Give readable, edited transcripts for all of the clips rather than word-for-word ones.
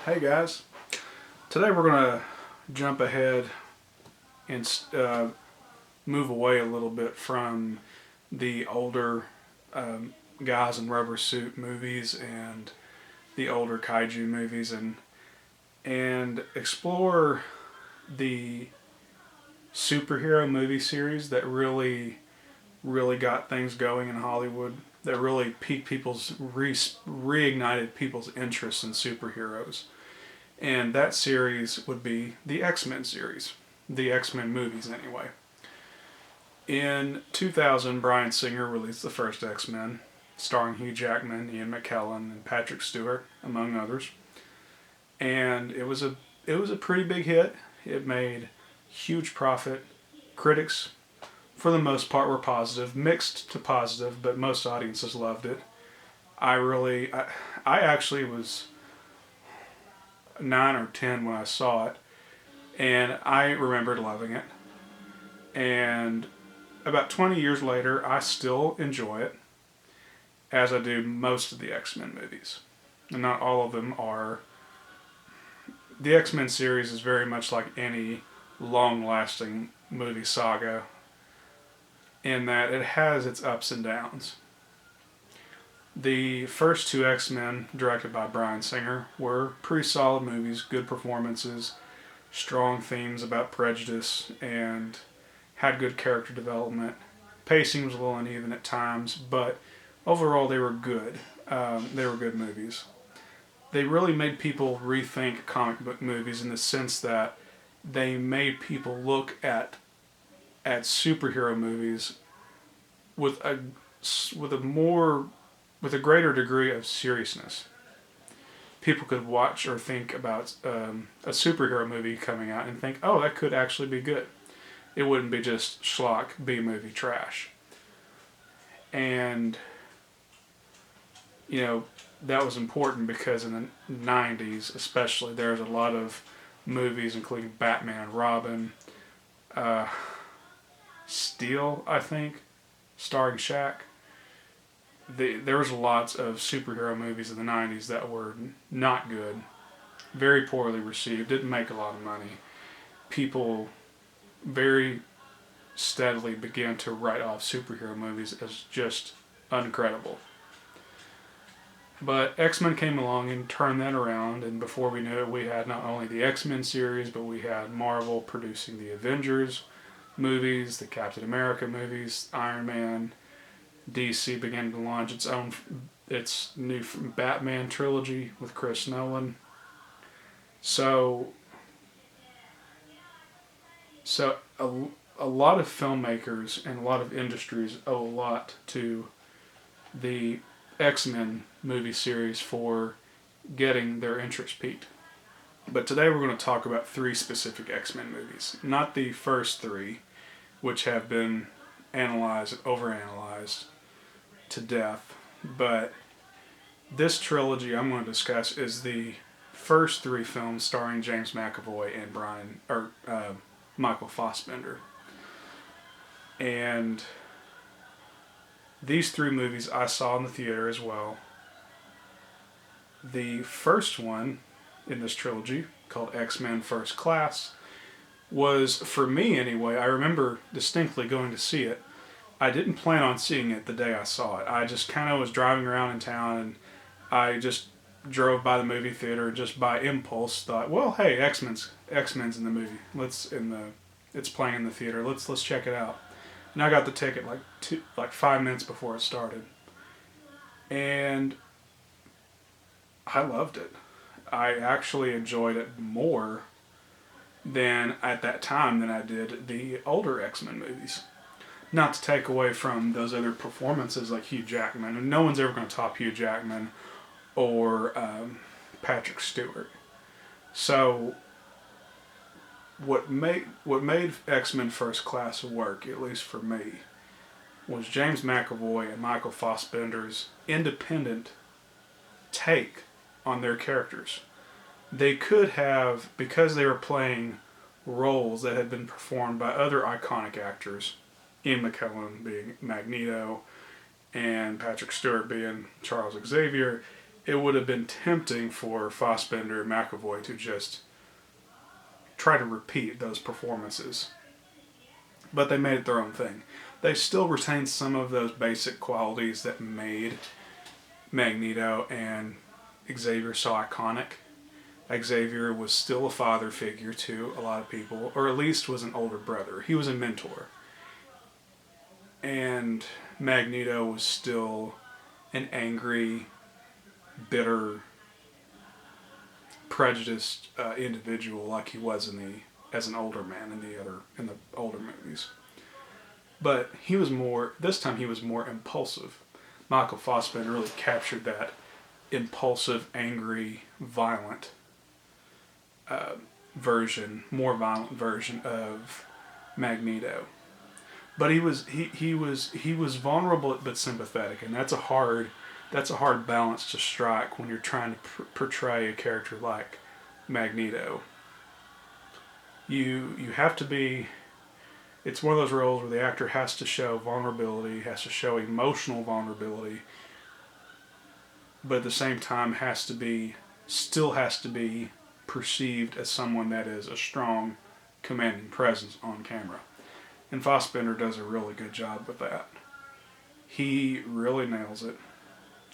Hey guys, today we're going to jump ahead and move away a little bit from the older guys in rubber suit movies and the older kaiju movies and explore the superhero movie series that really got things going in Hollywood, that really piqued reignited people's interest in superheroes. And that series would be the X-Men series, the X-Men movies anyway. In 2000, Bryan Singer released the first X-Men, starring Hugh Jackman, Ian McKellen, and Patrick Stewart, among others. And it was a pretty big hit. It made huge profit. Critics, for the most part, were positive, mixed to positive, but most audiences loved it. I actually was 9 or 10 when I saw it, and I remembered loving it. And about 20 years later, I still enjoy it, as I do most of the X-Men movies. And not all of them are. The X-Men series is very much like any long-lasting movie saga, in that it has its ups and downs. The first two X-Men, directed by Bryan Singer, were pretty solid movies, good performances, strong themes about prejudice, and had good character development. Pacing was a little uneven at times, but overall they were good. They were good movies. They really made people rethink comic book movies in the sense that they made people look at superhero movies with a greater degree of seriousness. People could watch or think about a superhero movie coming out and think, oh, that could actually be good. It wouldn't be just schlock B-movie trash. And, that was important because in the 90s especially, there was a lot of movies including Batman and Robin, Steel, I think, starring Shaq. There was lots of superhero movies in the 90s that were not good, very poorly received, didn't make a lot of money. People very steadily began to write off superhero movies as just uncredible. But X-Men came along and turned that around, and before we knew it, we had not only the X-Men series, but we had Marvel producing the Avengers movies, the Captain America movies, Iron Man. DC began to launch its new Batman trilogy with Chris Nolan. So a lot of filmmakers and a lot of industries owe a lot to the X-Men movie series for getting their interest piqued. But today we're going to talk about 3 specific X-Men movies. Not the first 3, which have been overanalyzed to death. But this trilogy I'm going to discuss is the first 3 films starring James McAvoy and Michael Fassbender. And these 3 movies I saw in the theater as well. The first one in this trilogy, called X-Men First Class, was, for me anyway, I remember distinctly going to see it. I didn't plan on seeing it the day I saw it. I just kind of was driving around in town, and I just drove by the movie theater, just by impulse thought, well, hey, X-Men's in the movie. It's playing in the theater. Let's check it out. And I got the ticket like 5 minutes before it started. And I loved it. I actually enjoyed it more at that time than I did the older X-Men movies. Not to take away from those other performances like Hugh Jackman, and no one's ever going to top Hugh Jackman or Patrick Stewart. So what made X-Men First Class work, at least for me, was James McAvoy and Michael Fassbender's independent take on their characters. They could have, because they were playing roles that had been performed by other iconic actors, Ian McKellen being Magneto and Patrick Stewart being Charles Xavier, it would have been tempting for Fassbender and McAvoy to just try to repeat those performances. But they made it their own thing. They still retained some of those basic qualities that made Magneto and Xavier so iconic. Xavier was still a father figure to a lot of people, or at least was an older brother. He was a mentor. And Magneto was still an angry, bitter, prejudiced individual like he was as an older man in the older movies. But he was more, this time he was more impulsive. Michael Fassbender really captured that impulsive, angry, violent more violent version of Magneto. But he was vulnerable but sympathetic, and that's a hard balance to strike when you're trying to portray a character like Magneto. You have to be. It's one of those roles where the actor has to show vulnerability, has to show emotional vulnerability, but at the same time still has to be perceived as someone that is a strong, commanding presence on camera. And Fassbender does a really good job with that. He really nails it.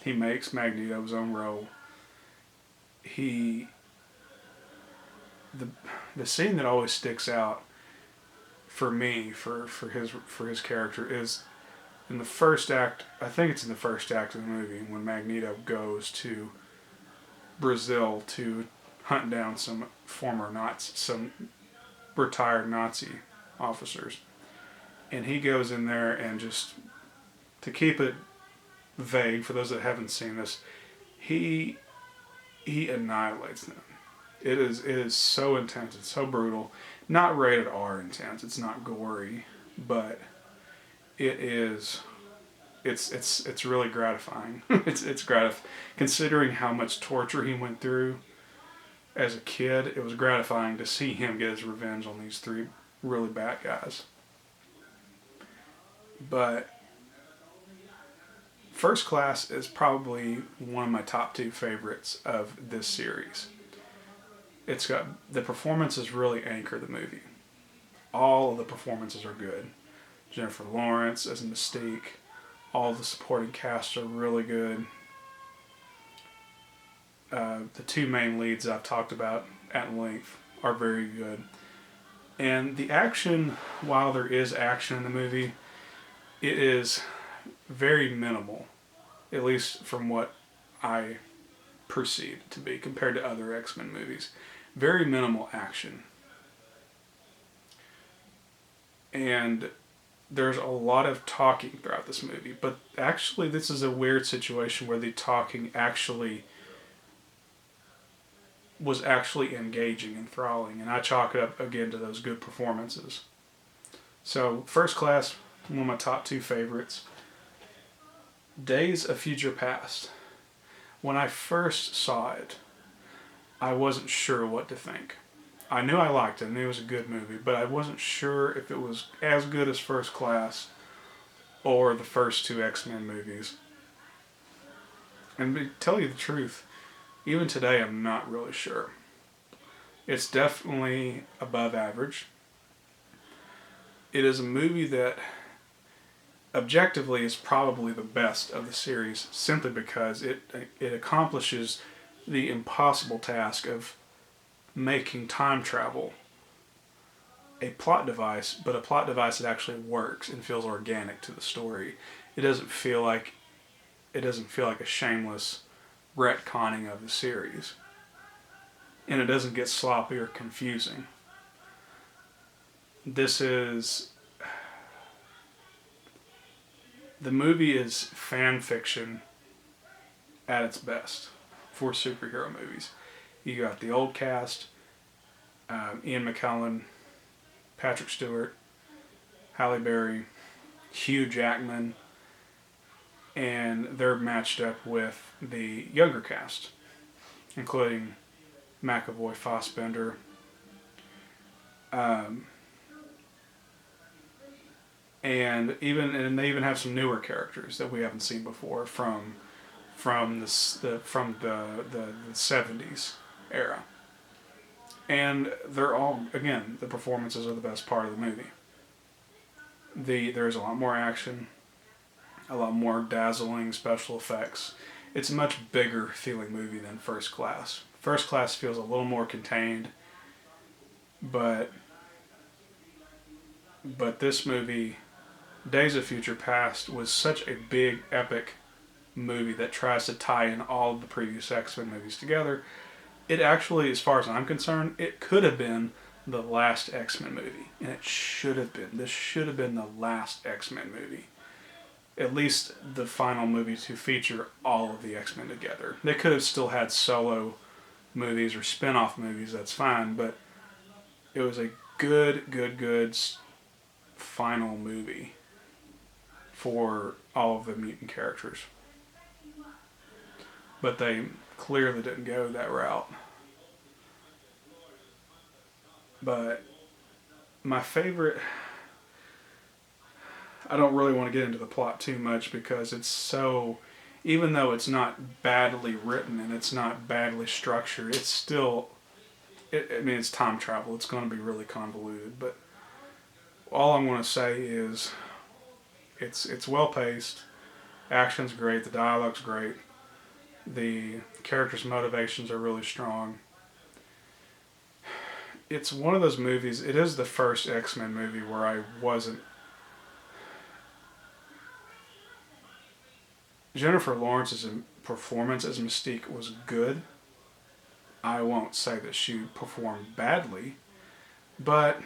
He makes Magneto his own role. The scene that always sticks out for me for his character is in the first act. I think it's in the first act of the movie when Magneto goes to Brazil to hunt down some retired Nazi officers, and he goes in there and, just to keep it vague for those that haven't seen this, he annihilates them. It is so intense. It's so brutal. Not rated R intense. It's not gory, but it is. It's really gratifying. it's gratifying considering how much torture he went through as a kid. It was gratifying to see him get his revenge on these three really bad guys. But First Class is probably one of my top two favorites of this series. It's got the performances really anchor the movie. All of the performances are good. Jennifer Lawrence as Mystique. All the supporting cast are really good. The two main leads I've talked about at length are very good. And the action, while there is action in the movie, it is very minimal, at least from what I perceive it to be compared to other X-Men movies. Very minimal action. And there's a lot of talking throughout this movie, but actually this is a weird situation where the talking was actually engaging and enthralling, and I chalk it up again to those good performances. So First Class, one of my top two favorites. Days of Future Past. When I first saw it, I wasn't sure what to think. I knew I liked it, I knew it was a good movie, but I wasn't sure if it was as good as First Class or the first two X-Men movies. And to tell you the truth, even today I'm not really sure. It's definitely above average. It is a movie that objectively is probably the best of the series, simply because it accomplishes the impossible task of making time travel a plot device, but a plot device that actually works and feels organic to the story. It doesn't feel like a shameless retconning of the series, and it doesn't get sloppy or confusing. The movie is fan fiction at its best for superhero movies. You got the old cast, Ian McKellen, Patrick Stewart, Halle Berry, Hugh Jackman, and they're matched up with the younger cast, including McAvoy, Fassbender, and they even have some newer characters that we haven't seen before from from the 70s era. And they're all, again, the performances are the best part of the movie. There's a lot more action, a lot more dazzling special effects. It's a much bigger feeling movie than First Class. First Class feels a little more contained, but this movie, Days of Future Past, was such a big, epic movie that tries to tie in all of the previous X-Men movies together. It actually, as far as I'm concerned, it could have been the last X-Men movie. And it should have been. This should have been the last X-Men movie. At least the final movie to feature all of the X-Men together. They could have still had solo movies or spin-off movies, that's fine, but it was a good final movie for all of the mutant characters. But they clearly didn't go that route. But my favorite, I don't really want to get into the plot too much because it's so, even though it's not badly written and it's not badly structured, it's still, it's time travel. It's going to be really convoluted. But all I'm going to say is it's well paced, action's great, the dialogue's great, the characters' motivations are really strong. It's one of those movies, it is the first X-Men movie where I wasn't... Jennifer Lawrence's performance as Mystique was good. I won't say that she performed badly, but